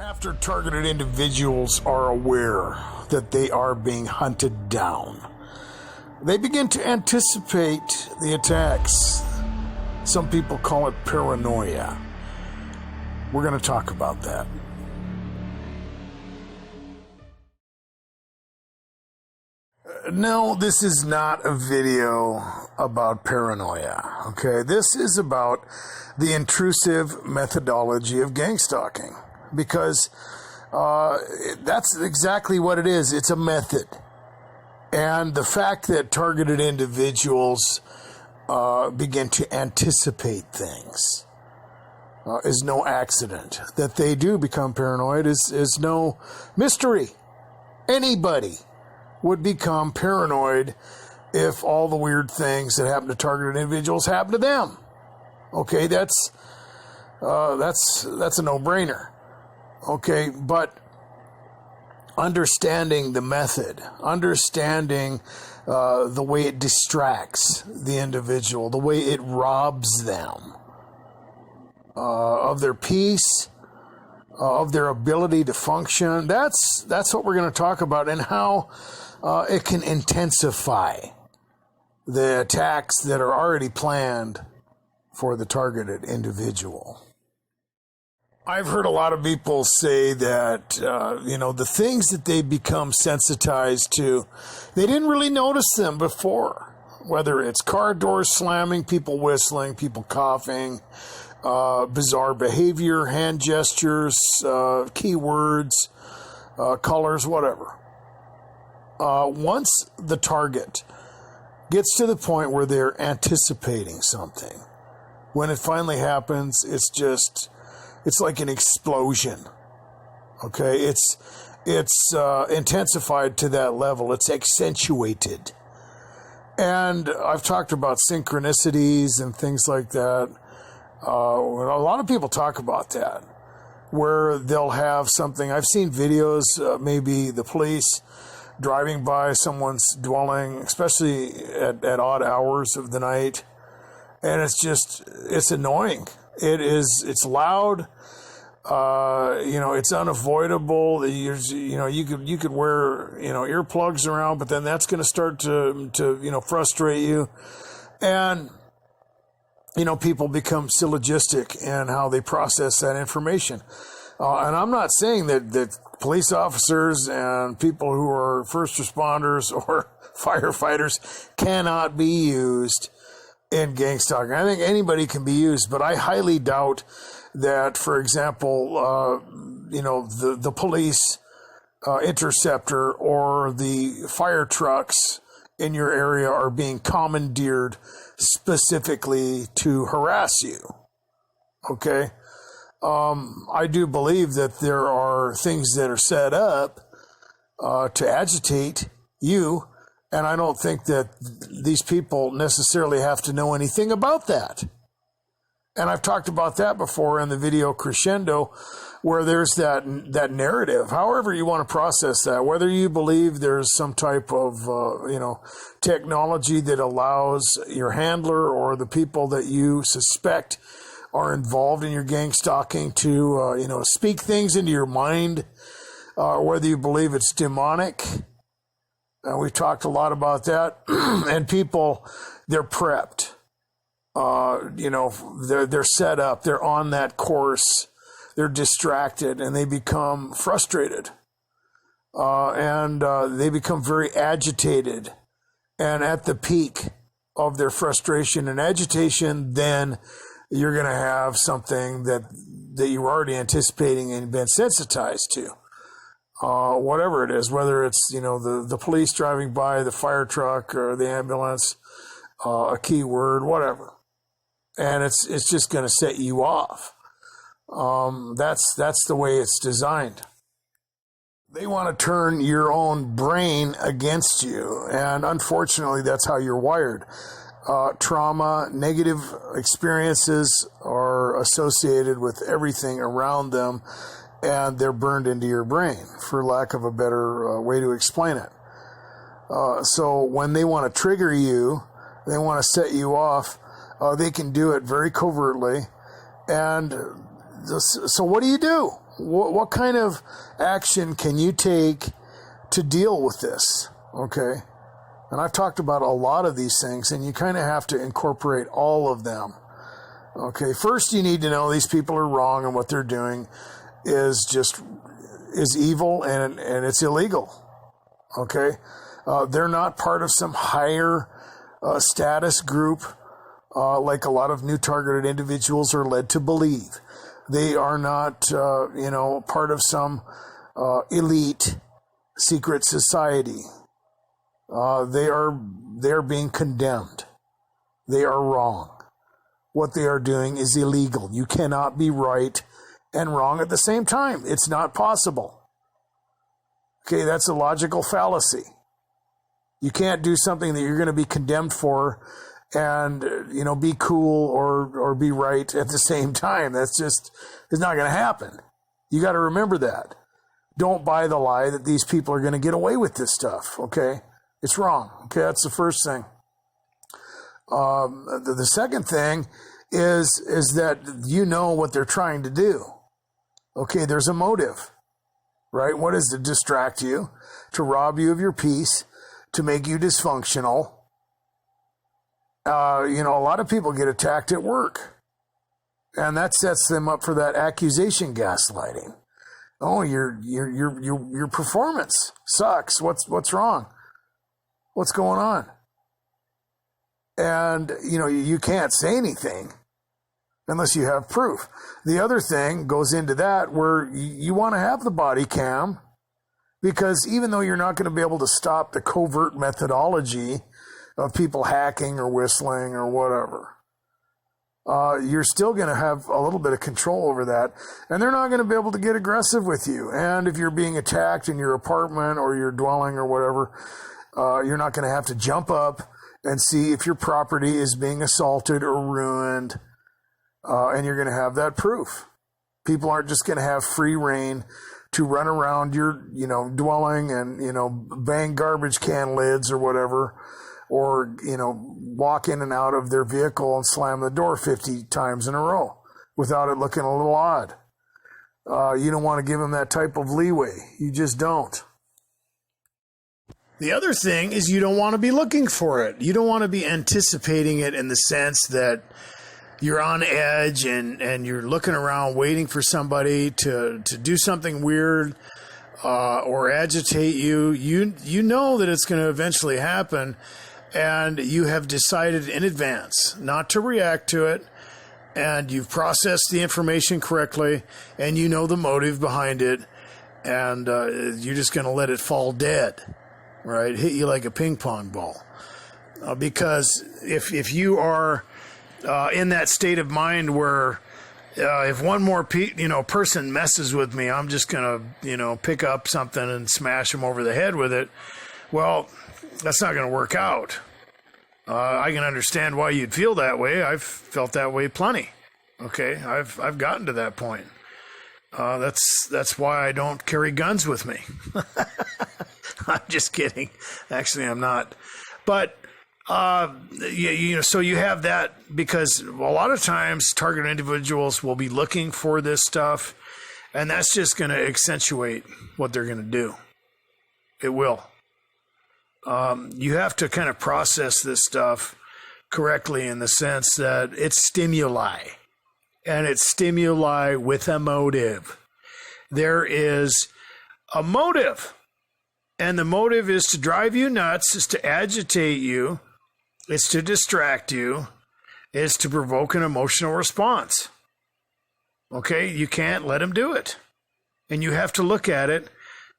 After targeted individuals are aware that they are being hunted down, they begin to anticipate the attacks. Some people call it paranoia. We're going to talk about that. No, this is not a video about paranoia, okay? This is about the intrusive methodology of gang stalking, because that's exactly what it is. It's a method. And the fact that targeted individuals begin to anticipate things is no accident. That they do become paranoid is no mystery. Anybody would become paranoid if all the weird things that happen to targeted individuals happen to them. Okay, that's a no-brainer. Okay, but understanding the method, understanding the way it distracts the individual, the way it robs them of their peace, of their ability to function, that's what we're going to talk about, and how it can intensify the attacks that are already planned for the targeted individual. I've heard a lot of people say that, the things that they become sensitized to, they didn't really notice them before. Whether it's car doors slamming, people whistling, people coughing, bizarre behavior, hand gestures, keywords, colors, whatever. Once the target gets to the point where they're anticipating something, when it finally happens, it's like an explosion. Okay, it's intensified to that level. It's accentuated. And I've talked about synchronicities and things like that. A lot of people talk about that, where they'll have something. I've seen videos, maybe the police driving by someone's dwelling, especially at odd hours of the night, and it's annoying. It's loud. It's unavoidable. You could wear, earplugs around, but then that's going to start to frustrate you. And, people become syllogistic in how they process that information. And I'm not saying that police officers and people who are first responders or firefighters cannot be used in gang stalking. I think anybody can be used, but I highly doubt that, for example, the police interceptor or the fire trucks in your area are being commandeered specifically to harass you. Okay? I do believe that there are things that are set up to agitate you, and I don't think that these people necessarily have to know anything about that. And I've talked about that before in the video Crescendo, where there's that narrative, however you want to process that, whether you believe there's some type of, technology that allows your handler or the people that you suspect are involved in your gang stalking to, speak things into your mind, whether you believe it's demonic. We've talked a lot about that. And people, they're prepped. They're set up. They're on that course. They're distracted, and they become frustrated. And they become very agitated. And at the peak of their frustration and agitation, then you're going to have something that you were already anticipating and been sensitized to. Whatever it is, whether it's, the police driving by, the fire truck or the ambulance, a keyword, whatever. And it's just going to set you off. That's the way it's designed. They want to turn your own brain against you, and unfortunately, that's how you're wired. Trauma, negative experiences are associated with everything around them, and they're burned into your brain, for lack of a better way to explain it. So when they want to trigger you, they want to set you off, they can do it very covertly. And so what do you do? What kind of action can you take to deal with this? Okay. And I've talked about a lot of these things, and you kind of have to incorporate all of them. Okay. First, you need to know these people are wrong, and what they're doing is evil and it's illegal. Okay. They're not part of some higher status group like a lot of new targeted individuals are led to believe. They are not, part of some elite secret society. They are being condemned. They are wrong. What they are doing is illegal. You cannot be right and wrong at the same time. It's not possible. Okay, that's a logical fallacy. You can't do something that you're going to be condemned for and, be cool or be right at the same time. It's not going to happen. You got to remember that. Don't buy the lie that these people are going to get away with this stuff, okay? It's wrong, okay? That's the first thing. The second thing is that you know what they're trying to do. Okay, there's a motive, right? What is to distract you, to rob you of your peace, to make you dysfunctional. A lot of people get attacked at work, and that sets them up for that accusation gaslighting. Oh, your performance sucks. What's wrong? What's going on? And, you can't say anything unless you have proof. The other thing goes into that where you want to have the body cam, because even though you're not going to be able to stop the covert methodology of people hacking or whistling or whatever, you're still going to have a little bit of control over that, and they're not going to be able to get aggressive with you. And if you're being attacked in your apartment or your dwelling or whatever, you're not going to have to jump up and see if your property is being assaulted or ruined, and you're going to have that proof. People aren't just going to have free reign to run around your, dwelling and, bang garbage can lids or whatever, or, walk in and out of their vehicle and slam the door 50 times in a row without it looking a little odd. You don't want to give them that type of leeway. You just don't. The other thing is you don't want to be looking for it. You don't want to be anticipating it in the sense that you're on edge and you're looking around waiting for somebody to do something weird or agitate you. You know that it's going to eventually happen, and you have decided in advance not to react to it, and you've processed the information correctly, and you know the motive behind it, and you're just going to let it fall dead, right? Hit you like a ping pong ball. Because if you are in that state of mind where if one more person messes with me, I'm just going to pick up something and smash them over the head with it. Well, that's not going to work out. I can understand why you'd feel that way. I've felt that way plenty. Okay, I've gotten to that point. That's why I don't carry guns with me. I'm just kidding. Actually, I'm not. But so you have that, because a lot of times targeted individuals will be looking for this stuff, and that's just going to accentuate what they're going to do. It will. You have to kind of process this stuff correctly in the sense that it's stimuli, and it's stimuli with a motive. There is a motive, and the motive is to drive you nuts, is to agitate you, it's to distract you, it's to provoke an emotional response. Okay, you can't let them do it. And you have to look at it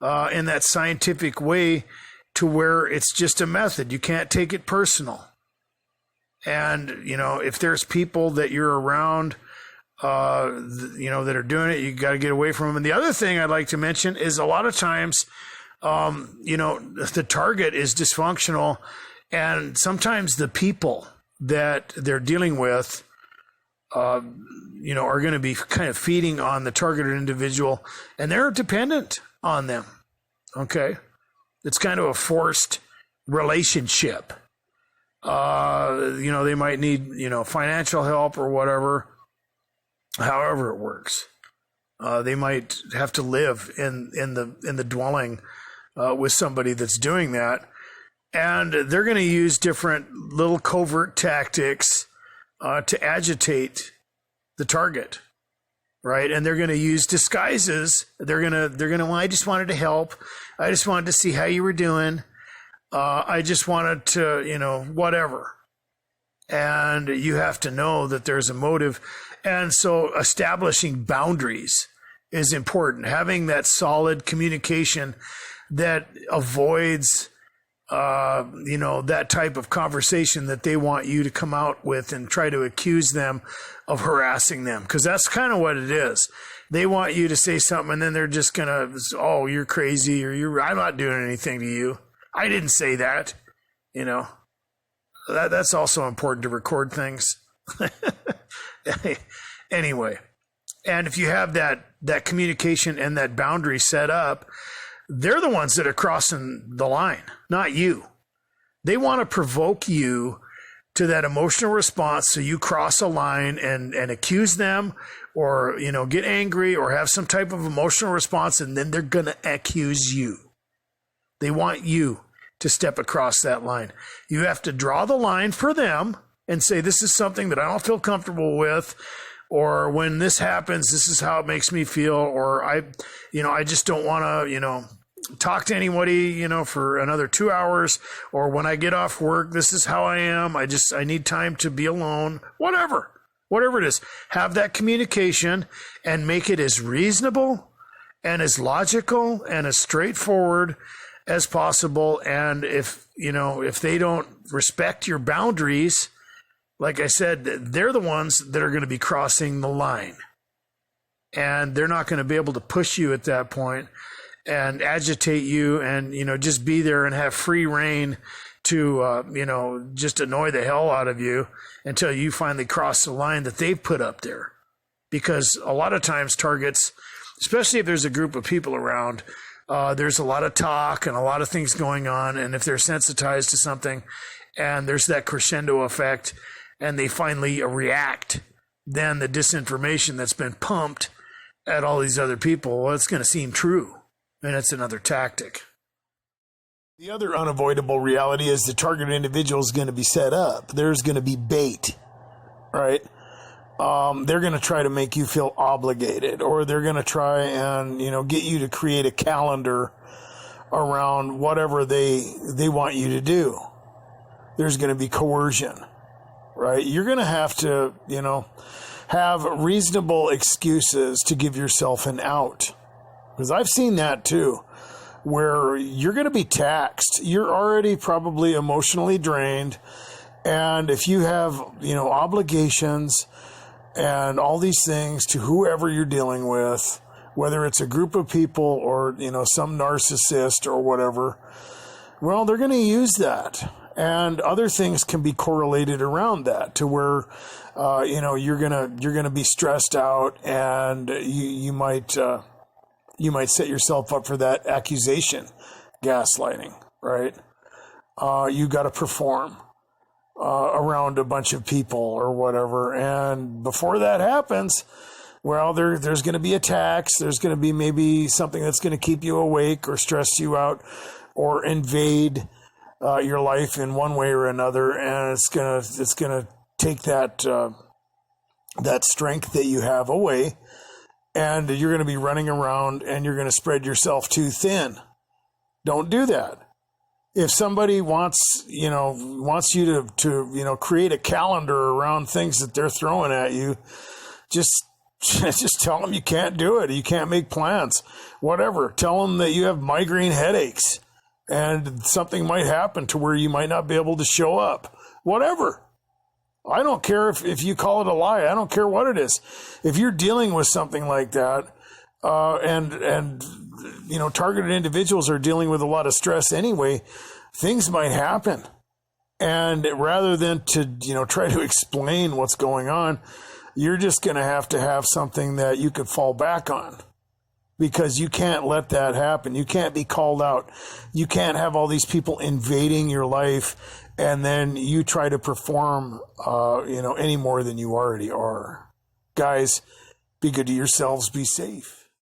in that scientific way to where it's just a method. You can't take it personal. And, if there's people that you're around, that are doing it, you got to get away from them. And the other thing I'd like to mention is a lot of times, the target is dysfunctional, and sometimes the people that they're dealing with, are going to be kind of feeding on the targeted individual, and they're dependent on them. Okay. It's kind of a forced relationship. They might need, financial help or whatever, however it works. They might have to live in the dwelling with somebody that's doing that. And they're going to use different little covert tactics to agitate the target, right? And they're going to use disguises. They're going to, well, I just wanted to help. I just wanted to see how you were doing. I just wanted to, whatever. And you have to know that there's a motive. And so establishing boundaries is important. Having that solid communication that avoids that type of conversation that they want you to come out with and try to accuse them of harassing them. Because that's kind of what it is. They want you to say something and then they're just going to, oh, you're crazy, or I'm not doing anything to you. I didn't say that. That's also important to record things. Anyway, and if you have that communication and that boundary set up, they're the ones that are crossing the line, not you. They want to provoke you to that emotional response so you cross a line and accuse them or, get angry or have some type of emotional response, and then they're going to accuse you. They want you to step across that line. You have to draw the line for them and say, this is something that I don't feel comfortable with, or when this happens, this is how it makes me feel, or I just don't want to, talk to anybody, for another 2 hours, or when I get off work, this is how I am. I need time to be alone, whatever it is. Have that communication and make it as reasonable and as logical and as straightforward as possible. And if they don't respect your boundaries, like I said, they're the ones that are going to be crossing the line, and they're not going to be able to push you at that point and agitate you and, just be there and have free reign to, just annoy the hell out of you until you finally cross the line that they've put up there. Because a lot of times targets, especially if there's a group of people around, there's a lot of talk and a lot of things going on. And if they're sensitized to something and there's that crescendo effect and they finally react, then the disinformation that's been pumped at all these other people, well, it's going to seem true. And it's another tactic. The other unavoidable reality is the target individual is going to be set up. There's going to be bait, right? They're going to try to make you feel obligated, or they're going to try and, get you to create a calendar around whatever they want you to do. There's going to be coercion, right? You're going to have to, have reasonable excuses to give yourself an out. Because I've seen that too, where you're going to be taxed. You're already probably emotionally drained. And if you have, obligations and all these things to whoever you're dealing with, whether it's a group of people or, some narcissist or whatever, well, they're going to use that. And other things can be correlated around that to where, you're going to be stressed out, and you might set yourself up for that accusation, gaslighting, right? You got to perform around a bunch of people or whatever. And before that happens, well, there's going to be attacks. There's going to be maybe something that's going to keep you awake or stress you out or invade your life in one way or another. And it's going to take that strength that you have away. And you're going to be running around and you're going to spread yourself too thin. Don't do that. If somebody wants you to create a calendar around things that they're throwing at you, just tell them you can't do it. You can't make plans, whatever. Tell them that you have migraine headaches and something might happen to where you might not be able to show up, whatever. I don't care if you call it a lie. I don't care what it is. If you're dealing with something like that, and targeted individuals are dealing with a lot of stress anyway, things might happen. And rather than to, try to explain what's going on, you're just going to have something that you could fall back on, because you can't let that happen. You can't be called out. You can't have all these people invading your life and then you try to perform, any more than you already are. Guys, Be good to yourselves. Be safe.